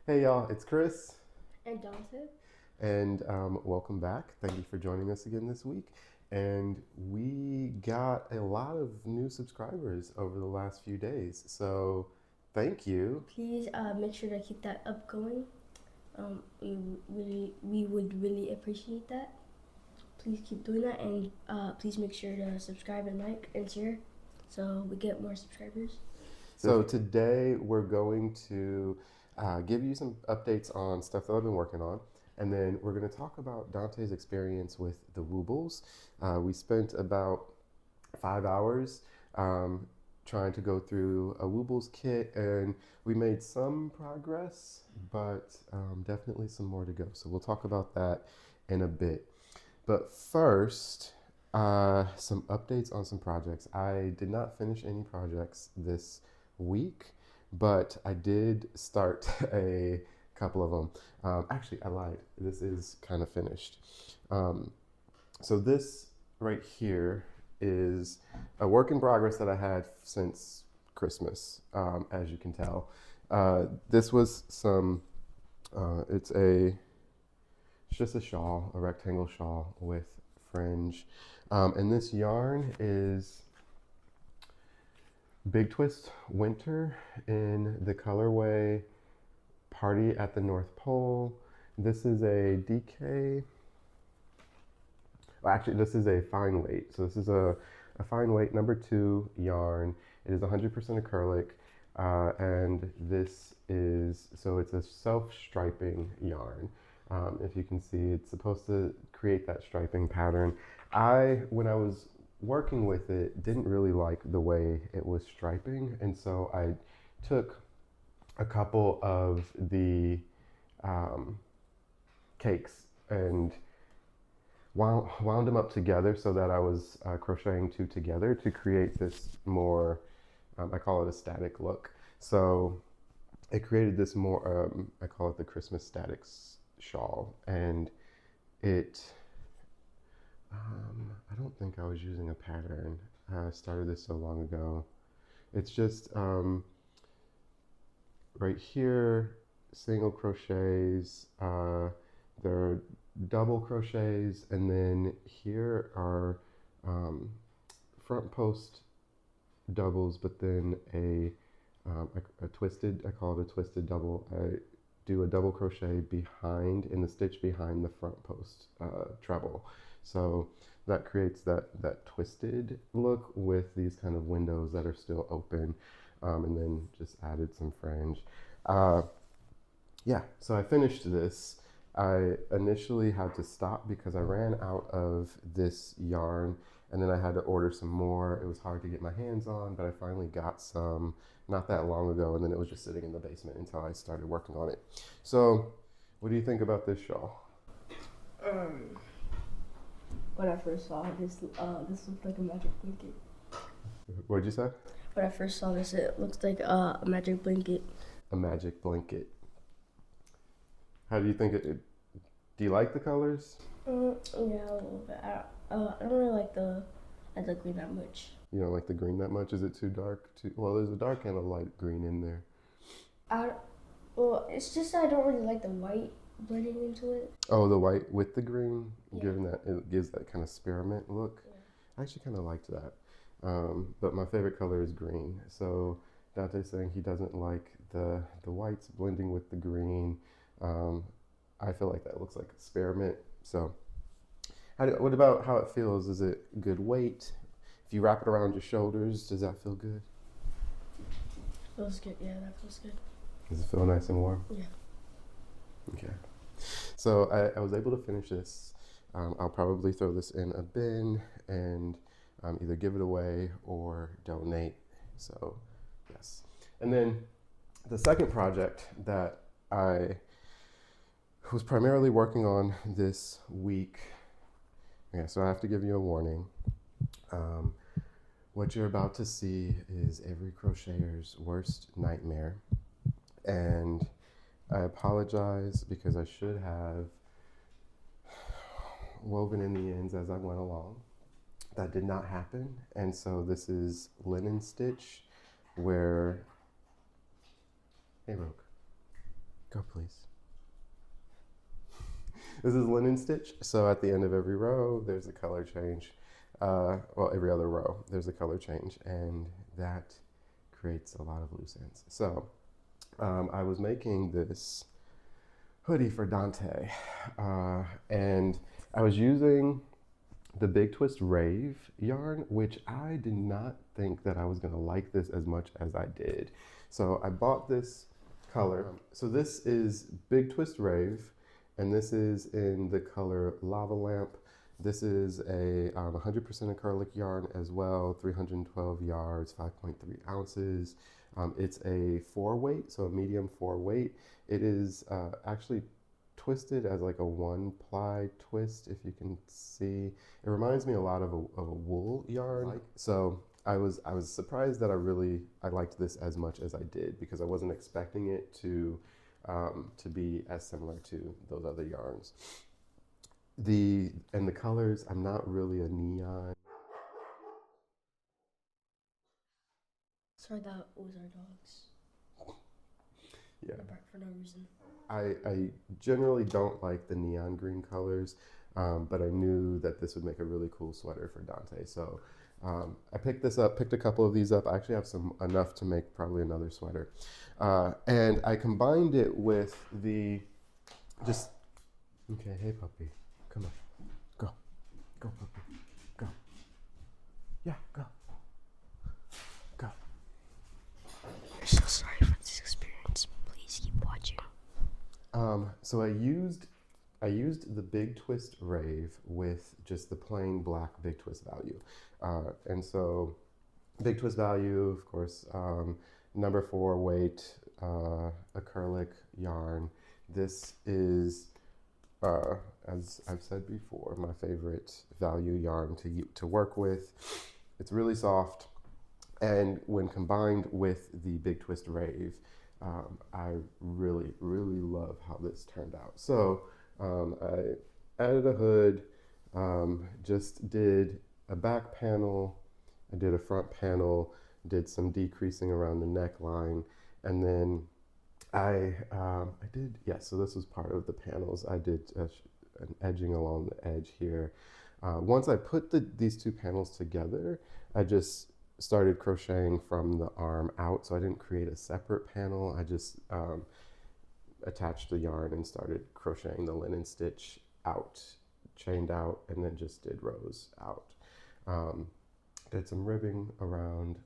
Hey y'all, it's Chris, And Dante? and welcome back. Thank you for joining us again this week. And we got a lot of new subscribers over the last few days, so thank you. Please make sure to keep that up going. We would really appreciate that. Please keep doing that, and please make sure to subscribe and like and share, so we get more subscribers. So today we're going to give you some updates on stuff that I've been working on, and then we're going to talk about Dante's experience with the Woobles. We spent about 5 hours trying to go through a Woobles kit, and we made some progress, but definitely some more to go. So we'll talk about that in a bit. But first, some updates on some projects. I did not finish any projects this week, but I did start a couple of them. Actually, I lied. This is kind of finished. Um, so this right here is a work in progress that I had since Christmas, as you can tell. This was some, it's just a shawl, a rectangle shawl with fringe. And this yarn is Big Twist Winter in the colorway Party at the North Pole. This is a DK. Well, actually, this is a fine weight. So this is a fine weight #2 yarn. It is 100% acrylic. And this is, so it's a self-striping yarn. If you can see, it's supposed to create that striping pattern. When I was working with it, didn't really like the way it was striping, and so I took a couple of the cakes and wound them up together so that I was crocheting two together to create this more, I call it a static look. So it created this more, I call it the Christmas statics shawl, and it I don't think I was using a pattern. I started this so long ago. It's just right here, single crochets. There are double crochets, and then here are front post doubles, but then a twisted. I call it a twisted double. I do a double crochet behind in the stitch behind the front post treble. So that creates that twisted look with these kind of windows that are still open, and then just added some fringe. Yeah, so I finished this. I initially had to stop because I ran out of this yarn, and then I had to order some more. It was hard to get my hands on, but I finally got some not that long ago, and then it was just sitting in the basement until I started working on it. So, what do you think about this shawl? Um, when I first saw this, this looked like a magic blanket. What'd you say? When I first saw this, it looks like a magic blanket. A magic blanket. How do you think it? Do you like the colors? Yeah, a little bit. I don't really like the green that much. You don't like the green that much? Is it too dark? Well, there's a dark and a light green in there. I Well, it's just I don't really like the white blending into it. Oh, the white with the green, Yeah. given that it gives that kind of spearmint look. Yeah. I actually kind of liked that. But my favorite color is green. So Dante's saying he doesn't like the whites blending with the green. I feel like that looks like spearmint. So, what about how it feels? Is it good weight? If you wrap it around your shoulders, does that feel good? Feels good. Yeah, that feels good. Does it feel nice and warm? Yeah. Okay. So I was able to finish this. I'll probably throw this in a bin and either give it away or donate. So, yes. And then the second project that I was primarily working on this week. Okay, so I have to give you a warning. What you're about to see is every crocheter's worst nightmare. And I apologize because I should have woven in the ends as I went along. That did not happen. And so this is linen stitch where, hey Roke, Go, please. This is linen stitch, so at the end of every row, there's a color change. Well, every other row, there's a color change, and that creates a lot of loose ends. So I was making this hoodie for Dante, and I was using the Big Twist Rave yarn, which I did not think that I was gonna like this as much as I did. So I bought this color. So this is Big Twist Rave, and this is in the color Lava Lamp. This is a 100% acrylic yarn as well, 312 yards, 5.3 ounces. It's a 4-weight, so a medium 4-weight. It is actually twisted as like a 1-ply twist, if you can see. It reminds me a lot of a wool yarn. So I was surprised that I liked this as much as I did, because I wasn't expecting it to be as similar to those other yarns. And the colors, I'm not really a neon. Sorry, that was our dogs. Yeah. They bark for no reason. I generally don't like the neon green colors, but I knew that this would make a really cool sweater for Dante. So I picked this up, picked a couple of these up. I actually have enough to make probably another sweater. And I combined it with okay, hey puppy, come on, go, puppy, go, yeah, go. I'm so sorry for this experience. Please keep watching. So I used the Big Twist Rave with just the plain black Big Twist value. And so Big Twist value, of course, number 4 weight, acrylic yarn. This is, as I've said before, my favorite value yarn to work with. It's really soft. And when combined with the Big Twist Rave, I really, really love how this turned out. So I added a hood, just did a back panel, I did a front panel, did some decreasing around the neckline, and then so this was part of the panels. I did an edging along the edge here. Once I put these two panels together, I just started crocheting from the arm out, so I didn't create a separate panel. I just attached the yarn and started crocheting the linen stitch out, chained out, and then just did rows out. Did some ribbing around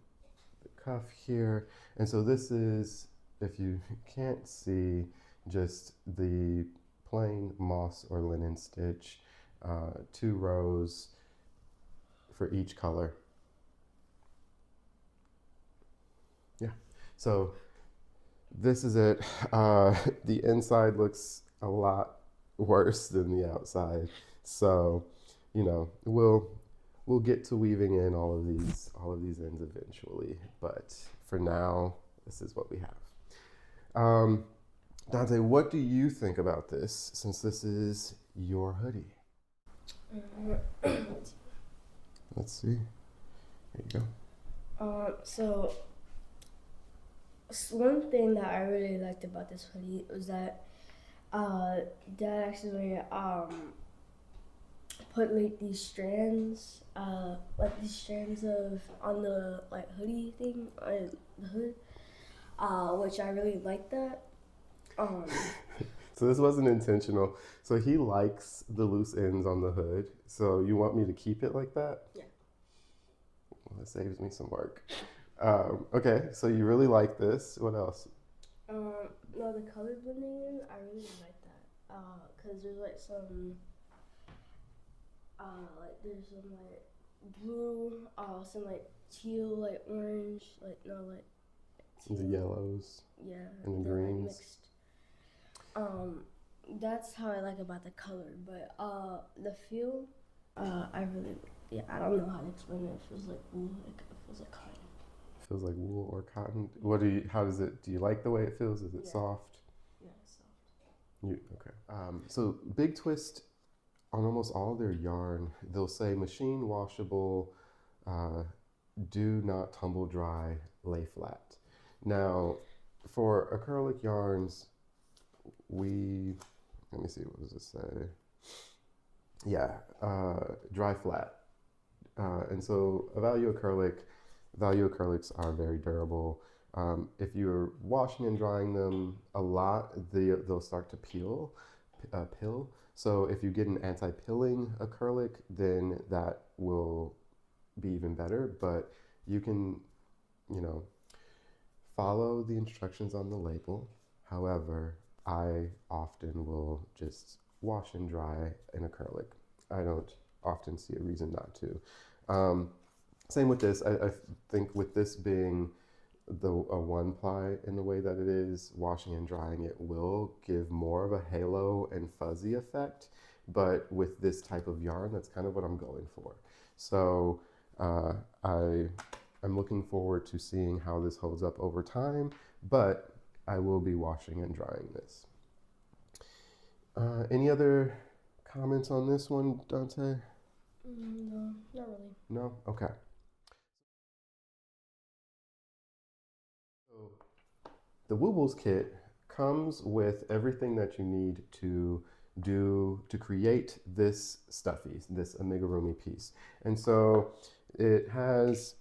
the cuff here, and so this is, if you can't see, just the plain moss or linen stitch, 2 rows for each color. Yeah, so this is it. The inside looks a lot worse than the outside. So, you know, we'll get to weaving in all of these ends eventually. But for now, this is what we have. Dante, what do you think about this, since this is your hoodie? Let's see. There you go. So one thing that I really liked about this hoodie was that Dad actually put like these strands of on the like hoodie thing on the hood, which I really liked that. So this wasn't intentional. So he likes the loose ends on the hood. So you want me to keep it like that? Yeah. Well, that saves me some work. Okay, so you really like this. What else? No, the color blending, I really like that. Cause there's like some, there's some like blue, some like teal, like orange, like teal. The yellows. Yeah. And the greens. Like mixed. That's how I like about the color, but the feel, I don't know how to explain it. It feels like wool, it feels like cotton. Feels like wool or cotton. Do you like the way it feels? Is it soft? Yeah, it's soft. Okay. So Big Twist, on almost all their yarn, they'll say machine washable, do not tumble dry, lay flat. Now, for acrylic yarns, let me see, what does it say? Yeah, dry flat. And so value acrylics are very durable. If you're washing and drying them a lot, they'll start to pill. So if you get an anti-pilling acrylic, then that will be even better. But you can, you know, follow the instructions on the label. However, I often will just wash and dry an acrylic. I don't often see a reason not to. Same with this. I think with this being a one ply in the way that it is, washing and drying it will give more of a halo and fuzzy effect. But with this type of yarn, that's kind of what I'm going for. So uh, I'm looking forward to seeing how this holds up over time, but I will be washing and drying this. Any other comments on this one, Dante? No, not really. No? Okay. So the Woobles kit comes with everything that you need to create this stuffy, this amigurumi piece. And so it has,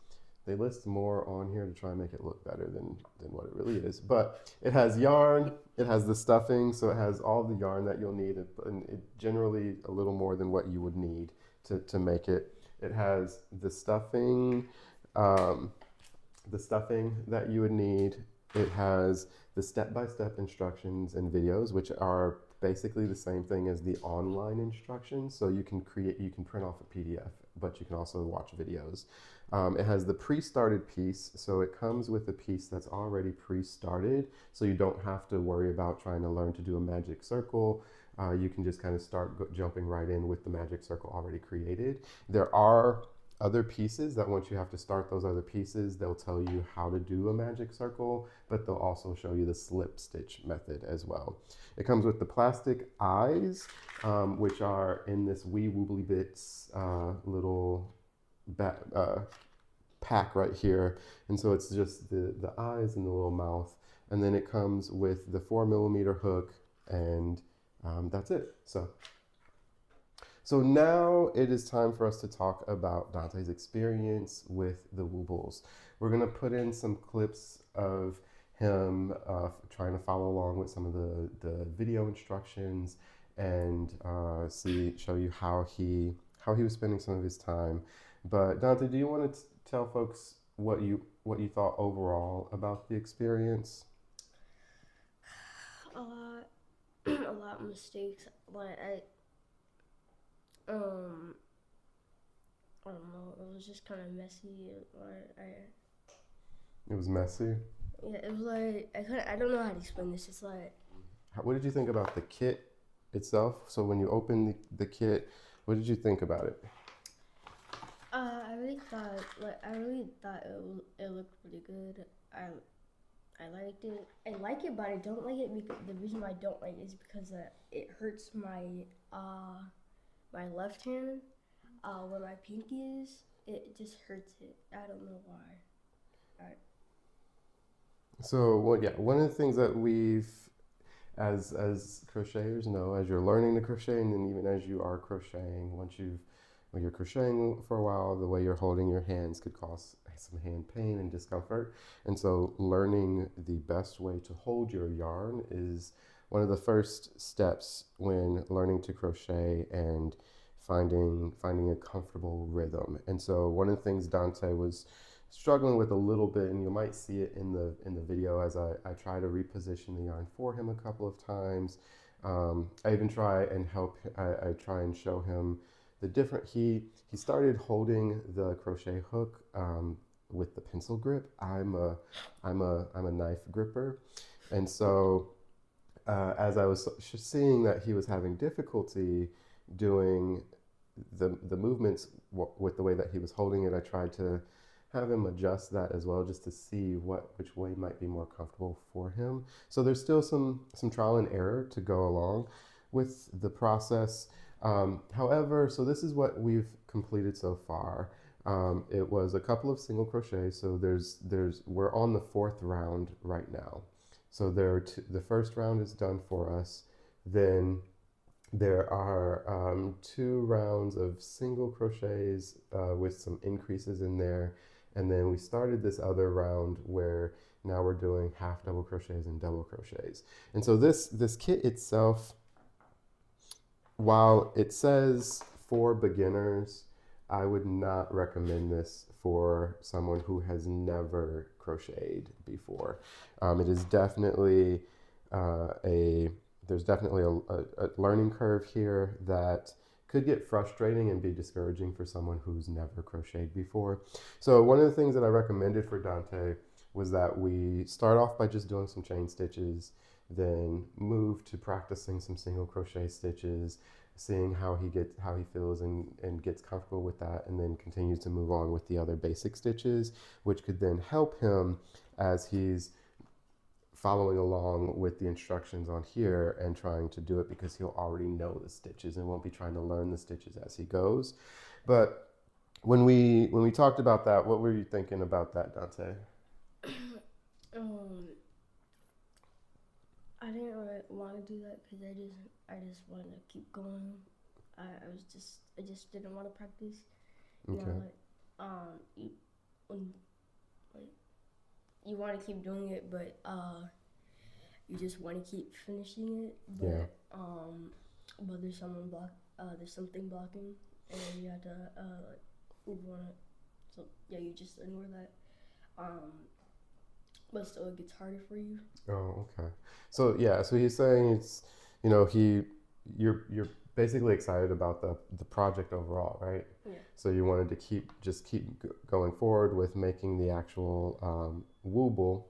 they list more on here to try and make it look better than what it really is. But it has yarn, it has the stuffing, so it has all the yarn that you'll need, and it generally a little more than what you would need to make it. It has the stuffing that you would need. It has the step-by-step instructions and videos, which are basically the same thing as the online instructions. So you can print off a PDF, but you can also watch videos. It has the pre-started piece, so it comes with a piece that's already pre-started, so you don't have to worry about trying to learn to do a magic circle. You can just kind of start jumping right in with the magic circle already created. There are other pieces that once you have to start those other pieces, they'll tell you how to do a magic circle, but they'll also show you the slip stitch method as well. It comes with the plastic eyes, which are in this wee woobly bits little pack right here. And so it's just the eyes and the little mouth. And then it comes with the 4mm hook, and that's it. So now it is time for us to talk about Dante's experience with the Woobles. We're going to put in some clips of him trying to follow along with some of the video instructions and show you how he was spending some of his time. But Dante, do you want to tell folks what you thought overall about the experience? A lot of mistakes. Like I don't know. It was just kind of messy. It was messy. Yeah, it was like I don't know how to explain this. It's like. What did you think about the kit itself? So when you opened the kit, what did you think about it? I really thought it looked pretty good. I liked it. I like it, but I don't like it because the reason why I don't like it is because it hurts my my left hand where my pinky is. It just hurts it. I don't know why. So one of the things that we've as crocheters know, as you're learning to crochet, and then even as you are crocheting, when you're crocheting for a while, the way you're holding your hands could cause some hand pain and discomfort. And so learning the best way to hold your yarn is one of the first steps when learning to crochet and finding a comfortable rhythm. And so one of the things Dante was struggling with a little bit, and you might see it in the video as I try to reposition the yarn for him a couple of times. I even try and I try and show him the different. He started holding the crochet hook with the pencil grip. I'm a knife gripper, and so as I was seeing that he was having difficulty doing the movements with the way that he was holding it, I tried to have him adjust that as well, just to see which way might be more comfortable for him. So there's still some trial and error to go along with the process. However, so this is what we've completed so far. It was a couple of single crochets, so we're on the 4th round right now. So there are the first round is done for us. Then there are 2 rounds of single crochets with some increases in there. And then we started this other round where now we're doing half double crochets and double crochets. And so this kit itself, while it says for beginners, I would not recommend this for someone who has never crocheted before. It is definitely there's definitely a learning curve here that could get frustrating and be discouraging for someone who's never crocheted before. So one of the things that I recommended for Dante was that we start off by just doing some chain stitches, then move to practicing some single crochet stitches, seeing how he feels and gets comfortable with that, and then continues to move on with the other basic stitches, which could then help him as he's following along with the instructions on here and trying to do it, because he'll already know the stitches and won't be trying to learn the stitches as he goes. But when we talked about that, what were you thinking about that, Dante? I didn't really want to do that because I just wanted to keep going. I just didn't want to practice. You Okay. know, you want to keep doing it, but you just want to keep finishing it. But but there's something blocking, and you have to you want to. So yeah, you just ignore that. But still, it gets harder for you. Oh, okay. So yeah, so he's saying it's, you're basically excited about the project overall, right? Yeah. So you wanted to keep going forward with making the actual Wooble.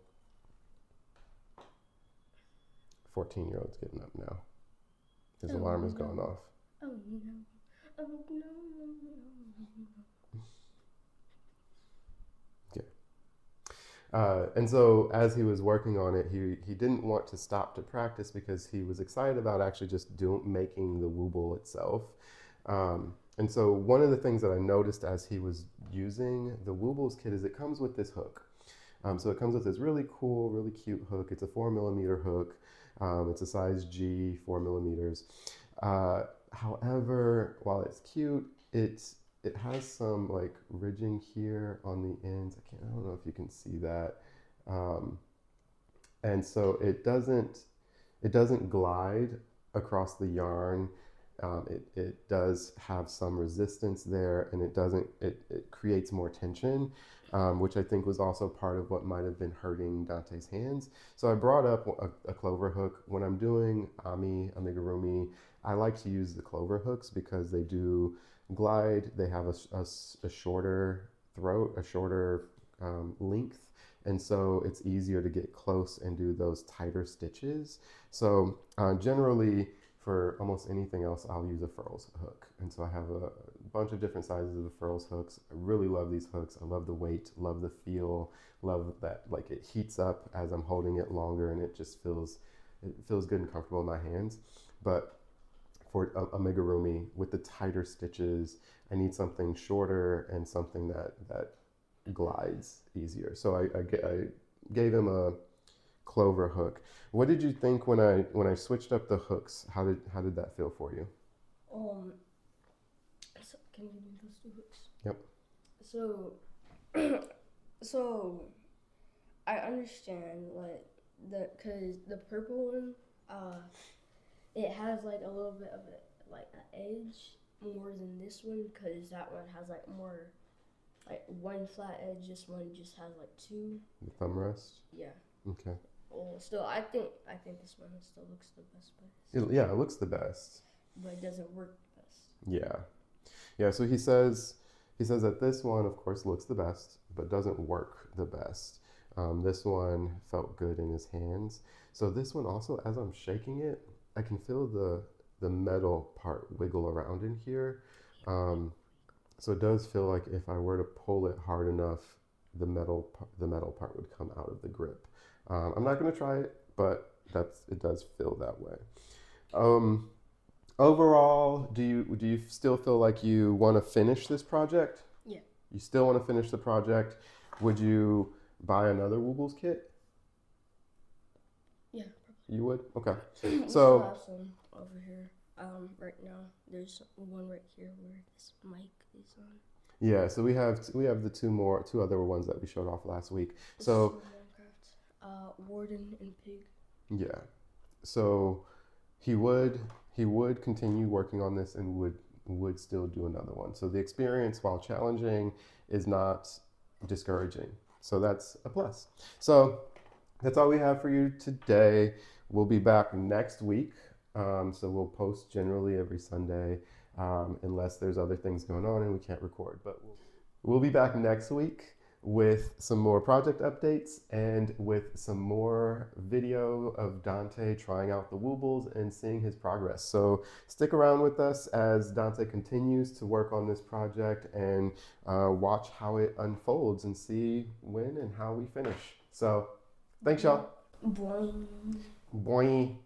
14-year-old's getting up now. His alarm is going off. Oh no! Oh no! And so as he was working on it, he didn't want to stop to practice because he was excited about actually just making the Wooble itself. And so one of the things that I noticed as he was using the Woobles kit is it comes with this hook. So it comes with this really cool, really cute hook. It's a 4mm hook. It's a size G, 4mm. However, while it's cute, it has some like ridging here on the ends. I don't know if you can see that. And so it doesn't glide across the yarn. It does have some resistance there, and it creates more tension, which I think was also part of what might have been hurting Dante's hands. So I brought up a clover hook. When I'm doing amigurumi, I like to use the clover hooks because they do glide. They have a shorter throat, a shorter length, and so it's easier to get close and do those tighter stitches. So generally, for almost anything else, I'll use a furls hook. And so I have a bunch of different sizes of the furls hooks. I really love these hooks. I love the weight, love the feel, love that like it heats up as I'm holding it longer, and it feels good and comfortable in my hands. But for amigurumi with the tighter stitches, I need something shorter and something that glides easier. So I gave him a clover hook. What did you think when I switched up the hooks? How did that feel for you? So can you do those 2 hooks? Yep. So I understand like because the purple one, it has like a little bit of like an edge more than this one, because that one has like more like one flat edge. This one just has like 2. The thumb rest? Yeah. Okay. Well, still, I think this one still looks the best. Yeah, it looks the best. But it doesn't work the best. Yeah. Yeah, so he says that this one, of course, looks the best, but doesn't work the best. This one felt good in his hands. So this one also, as I'm shaking it, I can feel the metal part wiggle around in here. So it does feel like if I were to pull it hard enough, the metal part would come out of the grip. I'm not going to try it, but it does feel that way. Overall, do you still feel like you want to finish this project? Yeah. You still want to finish the project? Would you buy another Woobles kit? You would? Okay. We still So have some over here. Right now, there's one right here where this mic is on. yeah, so we have the two other ones that we showed off last week. This So is from Minecraft. Warden and Pig. yeah, so he would continue working on this and would still do another one. So the experience, while challenging, is not discouraging. So that's a plus. So that's all we have for you today. We'll be back next week. So we'll post generally every Sunday, unless there's other things going on and we can't record. But we'll be back next week with some more project updates and with some more video of Dante trying out the Woobles and seeing his progress. So stick around with us as Dante continues to work on this project and watch how it unfolds and see when and how we finish. So thanks, y'all. Boing. Boing.